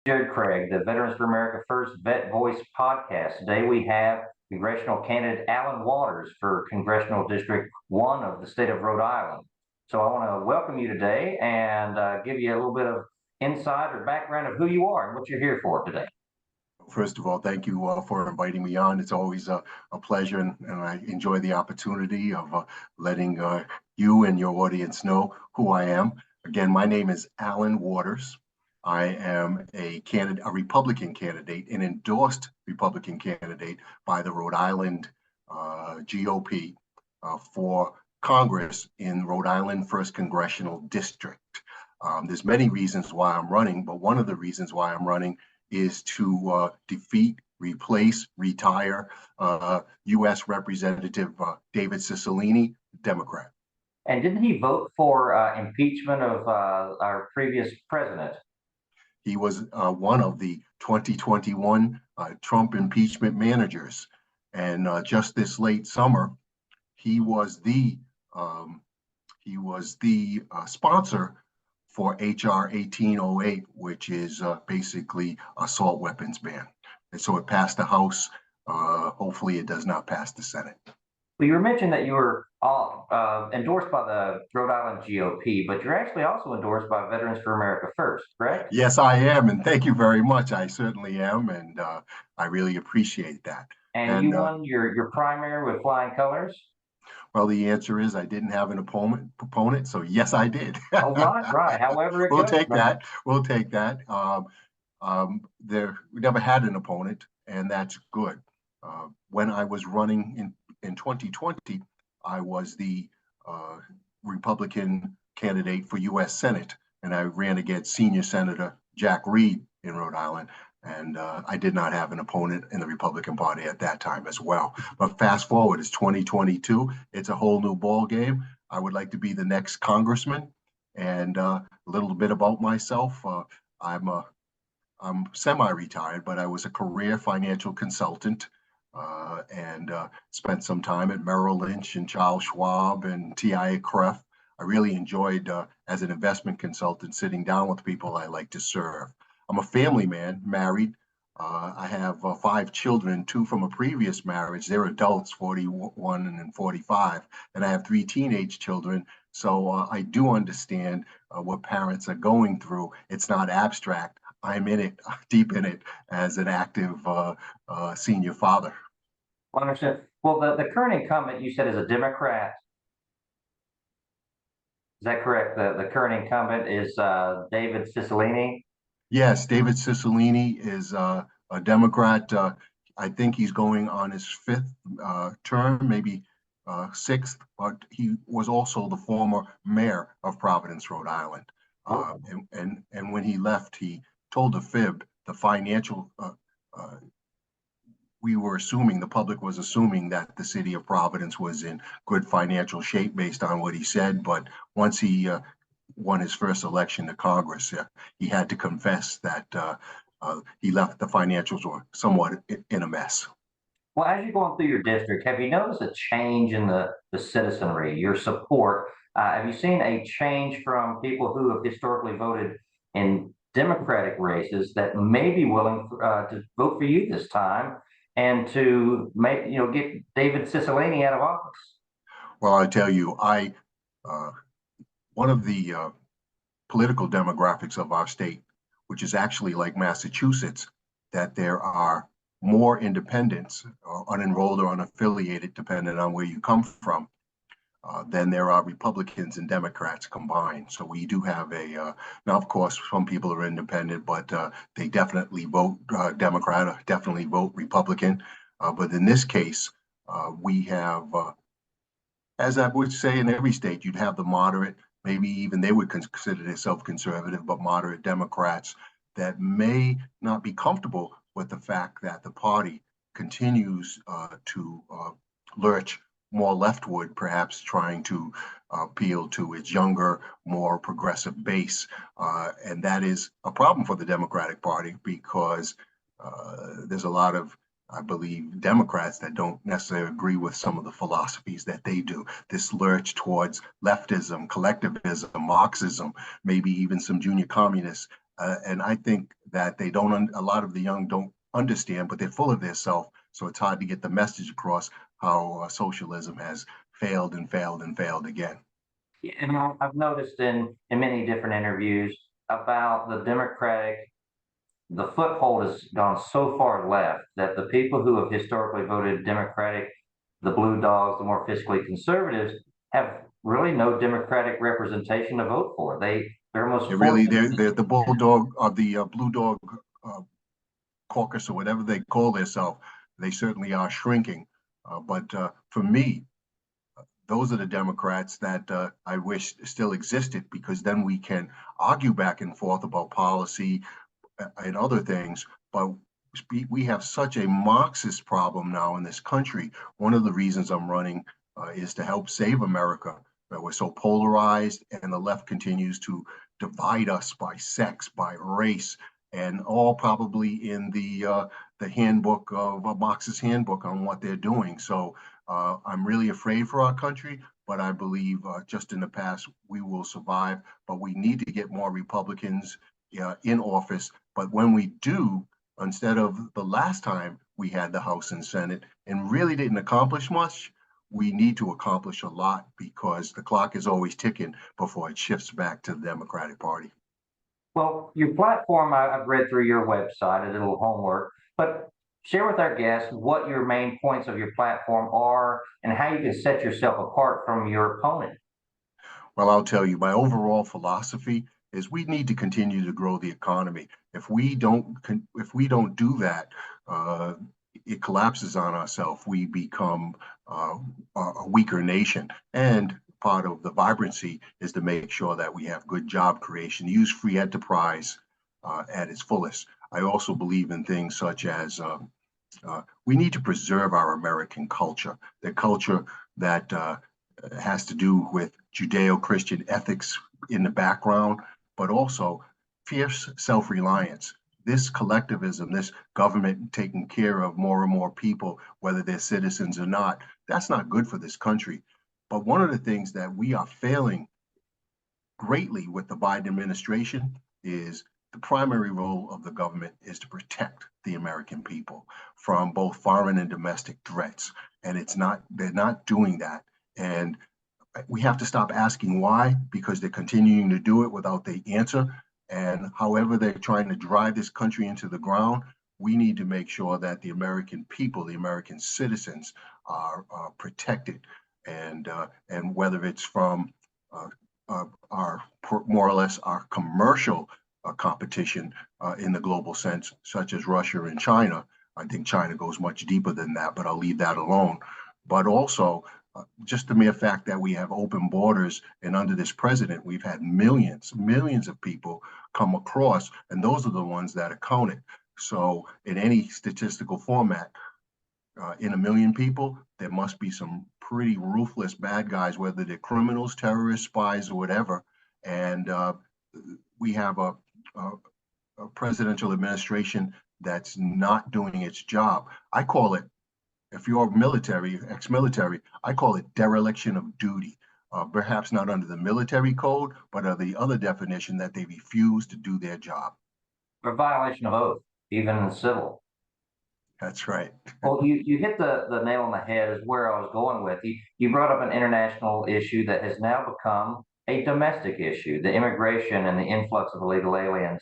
Jared Craig, the Veterans for America First Vet Voice podcast. Today we have congressional candidate Allen Waters for Congressional District 1 of the state of Rhode Island. So I want to welcome you today and give you a little bit of insight or background of who you are and what you're here for today. First of all, thank you for inviting me on. It's always a pleasure, and I enjoy the opportunity of letting you and your audience know who I am. Again, my name is Allen Waters. I am a Republican candidate, an endorsed Republican candidate by the Rhode Island GOP for Congress in Rhode Island 1st Congressional District. There's many reasons why I'm running, but one of the reasons why I'm running is to defeat, replace, retire U.S. Representative David Cicilline, Democrat. And didn't he vote for impeachment of our previous president? He was one of the 2021 Trump impeachment managers. And just this late summer, he was the sponsor for HR 1808, which is basically assault weapons ban. And so it passed the House. Hopefully it does not pass the Senate. Well, you were mentioned that you were endorsed by the Rhode Island GOP, but you're actually also endorsed by Veterans for America First, correct? Yes, I am, and thank you very much. I certainly am, and I really appreciate that. And you won your primary with flying colors? Well, the answer is I didn't have an proponent, so yes, I did. Oh, right. However it we'll goes, take that. We'll take that. We never had an opponent, and that's good. When I was running in 2020, I was the Republican candidate for U.S. Senate, and I ran against Senior Senator Jack Reed in Rhode Island. And I did not have an opponent in the Republican Party at that time as well. But fast forward, it's 2022. It's a whole new ball game. I would like to be the next congressman. And a little bit about myself. I'm semi-retired, but I was a career financial consultant and spent some time at Merrill Lynch and Charles Schwab and TIAA-CREF. I really enjoyed, as an investment consultant, sitting down with people I like to serve. I'm a family man, married. I have 5 children, 2 from a previous marriage. They're adults, 41 and 45, and I have 3 teenage children. So I do understand what parents are going through. It's not abstract. I'm in it, deep in it, as an active senior father. I understand. Well, the current incumbent, you said, is a Democrat. Is that correct? The current incumbent is David Cicilline? Yes, David Cicilline is a Democrat. I think he's going on his 5th term, maybe 6th, but he was also the former mayor of Providence, Rhode Island. And when he left, he told a fib. The financial, we were assuming, the public was assuming that the city of Providence was in good financial shape based on what he said. But once he won his first election to Congress, he had to confess that he left the financials were somewhat in a mess. Well, as you're going through your district, have you noticed a change in the citizenry, your support? Have you seen a change from people who have historically voted in Democratic races that may be willing to vote for you this time and to get David Cicilline out of office? Well, I tell you, one of the political demographics of our state, which is actually like Massachusetts, that there are more independents, or unenrolled or unaffiliated, depending on where you come from, than there are Republicans and Democrats combined. So we do have now of course, some people are independent, but they definitely vote Democrat, or definitely vote Republican. But in this case, we have, as I would say in every state, you'd have the moderate, maybe even they would consider themselves conservative, but moderate Democrats that may not be comfortable with the fact that the party continues to lurch more leftward, perhaps trying to appeal to its younger, more progressive base. And that is a problem for the Democratic Party because there's a lot of, I believe, Democrats that don't necessarily agree with some of the philosophies that they do. This lurch towards leftism, collectivism, Marxism, maybe even some junior communists. And I think that they don't, a lot of the young don't understand, but they're full of their self. So it's hard to get the message across how socialism has failed and failed and failed again. Yeah, and I've noticed in many different interviews about the foothold has gone so far left that the people who have historically voted Democratic, the blue dogs, the more fiscally conservatives, have really no Democratic representation to vote for. They're almost They're forced really, to. they're the bulldog of the blue dog uh, caucus or whatever they call themselves. They certainly are shrinking. But for me, those are the Democrats that I wish still existed, because then we can argue back and forth about policy and other things. But we have such a Marxist problem now in this country. One of the reasons I'm running is to help save America. That we're so polarized, and the left continues to divide us by sex, by race, and all probably in the handbook of a Marxist handbook on what they're doing. So I'm really afraid for our country, but I believe just in the past we will survive. But we need to get more Republicans in office. But when we do, instead of the last time we had the House and Senate and really didn't accomplish much, we need to accomplish a lot, because the clock is always ticking before it shifts back to the Democratic Party. Well, your platform, I've read through your website, a little homework, but share with our guests what your main points of your platform are and how you can set yourself apart from your opponent. Well, I'll tell you, my overall philosophy is we need to continue to grow the economy. If we don't do that, uh, it collapses on ourselves. We become a weaker nation. And part of the vibrancy is to make sure that we have good job creation, use free enterprise at its fullest. I also believe in things such as we need to preserve our American culture, the culture that has to do with Judeo-Christian ethics in the background, but also fierce self-reliance. This collectivism, this government taking care of more and more people, whether they're citizens or not, that's not good for this country. But one of the things that we are failing greatly with the Biden administration is the primary role of the government is to protect the American people from both foreign and domestic threats. And they're not doing that. And we have to stop asking why, because they're continuing to do it without the answer. And however they're trying to drive this country into the ground, we need to make sure that the American people, the American citizens, are protected. And whether it's from uh, our more or less our commercial competition in the global sense, such as Russia and China. I think China goes much deeper than that, but I'll leave that alone. But also, just the mere fact that we have open borders, and under this president, we've had millions of people come across, and those are the ones that are counted. So, in any statistical format, in a million people, there must be some pretty ruthless bad guys, whether they're criminals, terrorists, spies, or whatever. And we have a presidential administration that's not doing its job. I call it, if you're military, ex-military, I call it dereliction of duty. Perhaps not under the military code, but under the other definition that they refuse to do their job. For violation of oath, even in civil. That's right. Well, you hit the nail on the head is where I was going with. You brought up an international issue that has now become a domestic issue, the immigration and the influx of illegal aliens.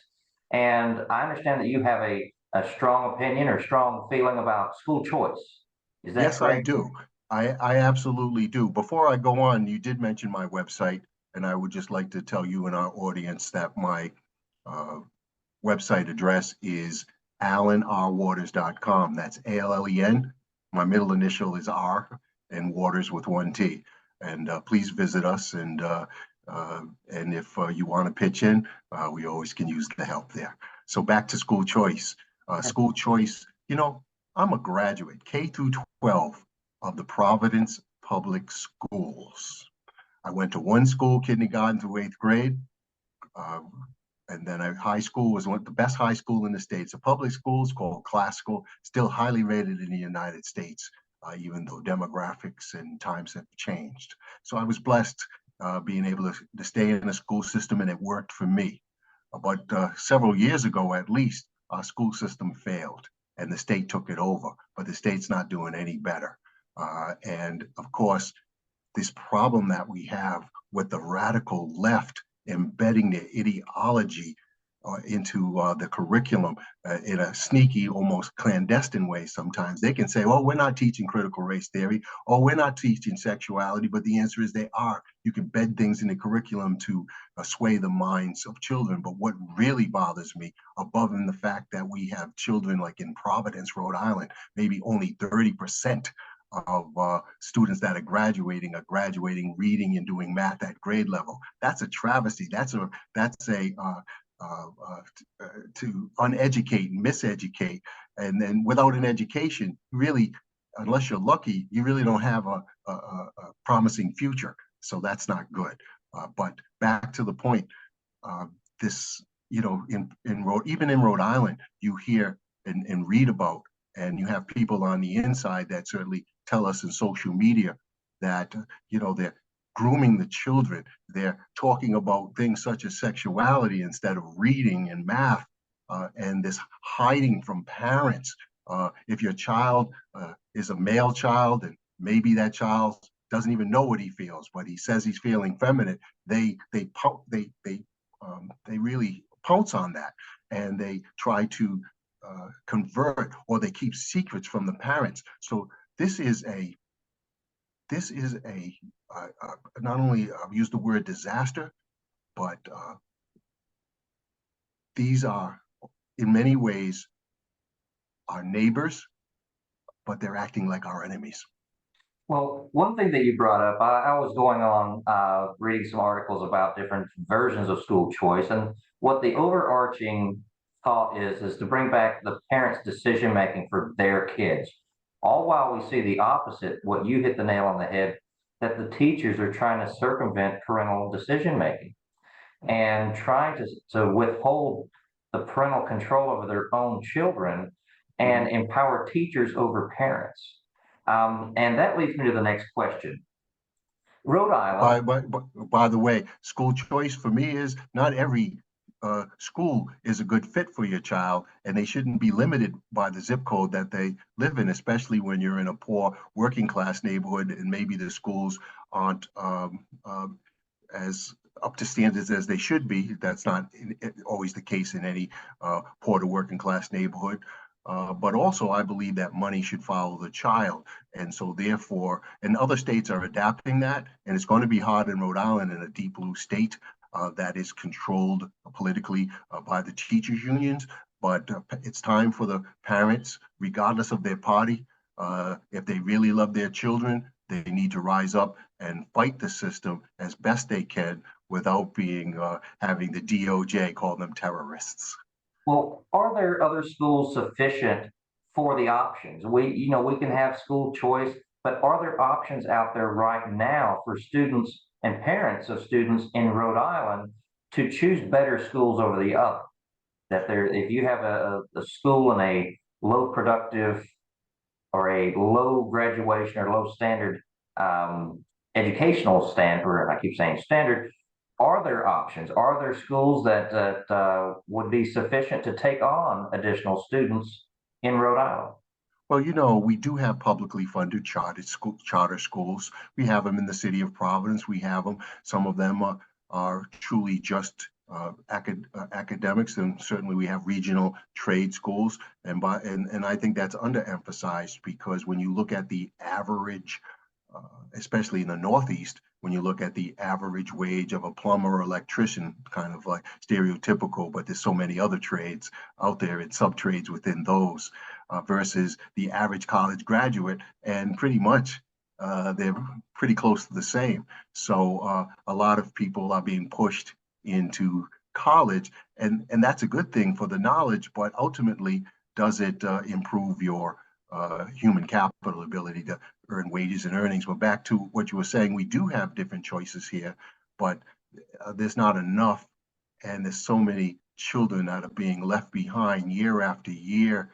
And I understand that you have a strong opinion or strong feeling about school choice. Is that Yes, I correct? do. I absolutely do. Before I go on, you did mention my website, and I would just like to tell you and our audience that my uh, website address is allenrwaters.com. That's ALLEN. My middle initial is R, and Waters with one T. And please visit us. And if you want to pitch in, we always can use the help there. So back to school choice. School choice, I'm a graduate, K through 12 of the Providence Public Schools. I went to one school, kindergarten through eighth grade. Uh, and then high school was one of the best high school in the States. A public school is called classical, still highly rated in the United States, even though demographics and times have changed. So I was blessed being able to stay in a school system, and it worked for me. But several years ago, at least, our school system failed and the state took it over, but the state's not doing any better. And of course, this problem that we have with the radical left embedding their ideology into the curriculum in a sneaky, almost clandestine way sometimes. They can say, oh, we're not teaching critical race theory, or we're not teaching sexuality, but the answer is they are. You can bed things in the curriculum to sway the minds of children. But what really bothers me, above and the fact that we have children like in Providence, Rhode Island, maybe only 30% of students that are graduating reading and doing math at grade level. That's a travesty. That's a to uneducate, miseducate, and then without an education, really, unless you're lucky, you really don't have a promising future. So that's not good. But back to the point, this, you know, even in Rhode Island, you hear and read about, and you have people on the inside that certainly tell us in social media that, you know, they're grooming the children. They're talking about things such as sexuality instead of reading and math, and this hiding from parents. If your child is a male child, and maybe that child doesn't even know what he feels, but he says he's feeling feminine, they really pounce on that, and they try to convert, or they keep secrets from the parents. So this is a not only use the word disaster, but these are in many ways our neighbors, but they're acting like our enemies. Well, one thing that you brought up, I was going on reading some articles about different versions of school choice, and what the overarching thought is to bring back the parents' decision making for their kids. All while we see the opposite, what you hit the nail on the head, that the teachers are trying to circumvent parental decision making and trying to withhold the parental control over their own children and empower teachers over parents. And that leads me to the next question. Rhode Island. By the way, school choice for me is not every school is a good fit for your child, and they shouldn't be limited by the zip code that they live in, especially when you're in a poor working class neighborhood and maybe the schools aren't as up to standards as they should be. That's not always the case in any poor to working class neighborhood. But also, I believe that money should follow the child. And so, therefore, and other states are adapting that. And it's going to be hard in Rhode Island, in a deep blue state that is controlled politically by the teachers' unions. But it's time for the parents, regardless of their party, if they really love their children, they need to rise up and fight the system as best they can without being having the DOJ call them terrorists. Well, are there other schools sufficient for the options? We can have school choice, but are there options out there right now for students and parents of students in Rhode Island to choose better schools over the other? If you have a school in a low productive or a low graduation or low standard educational standard, I keep saying standard, are there options? Are there schools that would be sufficient to take on additional students in Rhode Island? Well, you know, we do have publicly funded charter schools. We have them in the city of Providence. We have them. Some of them are truly just academics, and certainly we have regional trade schools. And I think that's underemphasized, because when you look at the average, especially in the Northeast, when you look at the average wage of a plumber or electrician, kind of like stereotypical, but there's so many other trades out there and sub trades within those, versus the average college graduate, and pretty much they're pretty close to the same. So a lot of people are being pushed into college, and that's a good thing for the knowledge, but ultimately, does it improve your human capital ability to earn wages and earnings? But back to what you were saying, we do have different choices here, but there's not enough, and there's so many children that are being left behind year after year.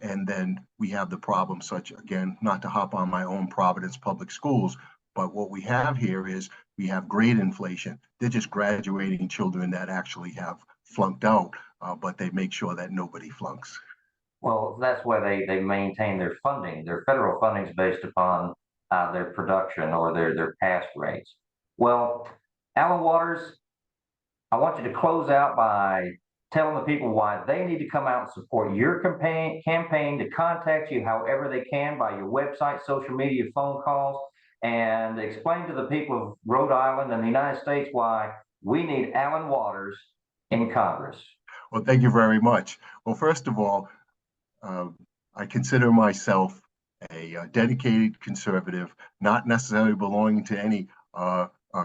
And then we have the problem, such, again, not to hop on my own Providence public schools, but what we have here is we have grade inflation. They're just graduating children that actually have flunked out, but they make sure that nobody flunks. Well, that's why they maintain their funding. Their federal funding is based upon their production or their pass rates. Well, Alan Waters, I want you to close out by telling the people why they need to come out and support your campaign to contact you however they can by your website, social media, phone calls, and explain to the people of Rhode Island and the United States why we need Alan Waters in Congress. Well, thank you very much. Well, first of all, uh, I consider myself a dedicated conservative, not necessarily belonging to any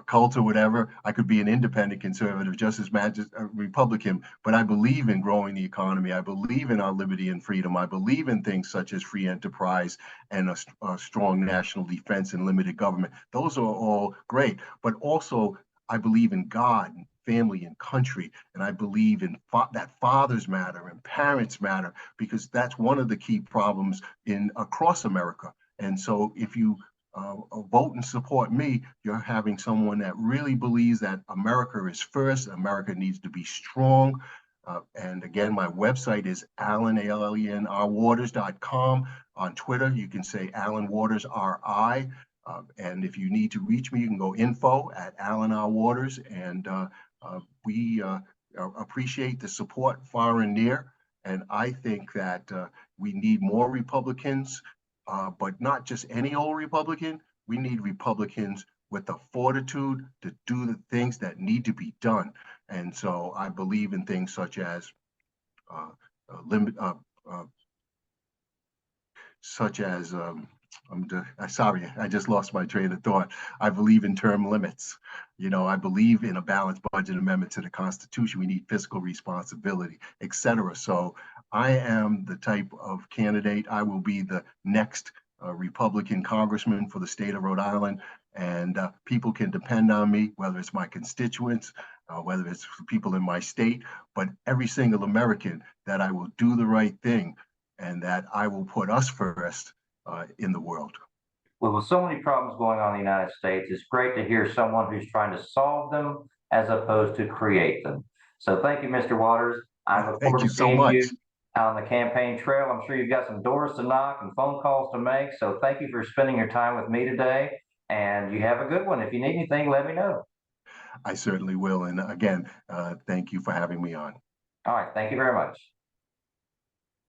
cult or whatever. I could be an independent conservative just as much as a Republican, but I believe in growing the economy. I believe in our liberty and freedom. I believe in things such as free enterprise and a strong national defense and limited government. Those are all great, but also I believe in God, and family, and country, and I believe in that fathers matter and parents matter, because that's one of the key problems in across America. And so, if you vote and support me, you're having someone that really believes that America is first. America needs to be strong. And again, my website is AllenWaters.com. On Twitter, you can say Alan Waters RI. And if you need to reach me, you can go info@Alan R. Waters. And we appreciate the support far and near. And I think that we need more Republicans, but not just any old Republican. We need Republicans with the fortitude to do the things that need to be done. And so I believe in things such as limit, such as sorry, I just lost my train of thought. I believe in term limits. I believe in a balanced budget amendment to the Constitution. We need fiscal responsibility, etc. So I am the type of candidate. I will be the next Republican congressman for the state of Rhode Island, and people can depend on me, whether it's my constituents, whether it's people in my state, but every single American, that I will do the right thing and that I will put us first in the world. Well, with so many problems going on in the United States, it's great to hear someone who's trying to solve them as opposed to create them. So thank you, Mr. Waters. I look Thank forward you to so seeing much. you on the campaign trail. I'm sure you've got some doors to knock and phone calls to make. So thank you for spending your time with me today. And you have a good one. If you need anything, let me know. I certainly will. And again, thank you for having me on. All right. Thank you very much.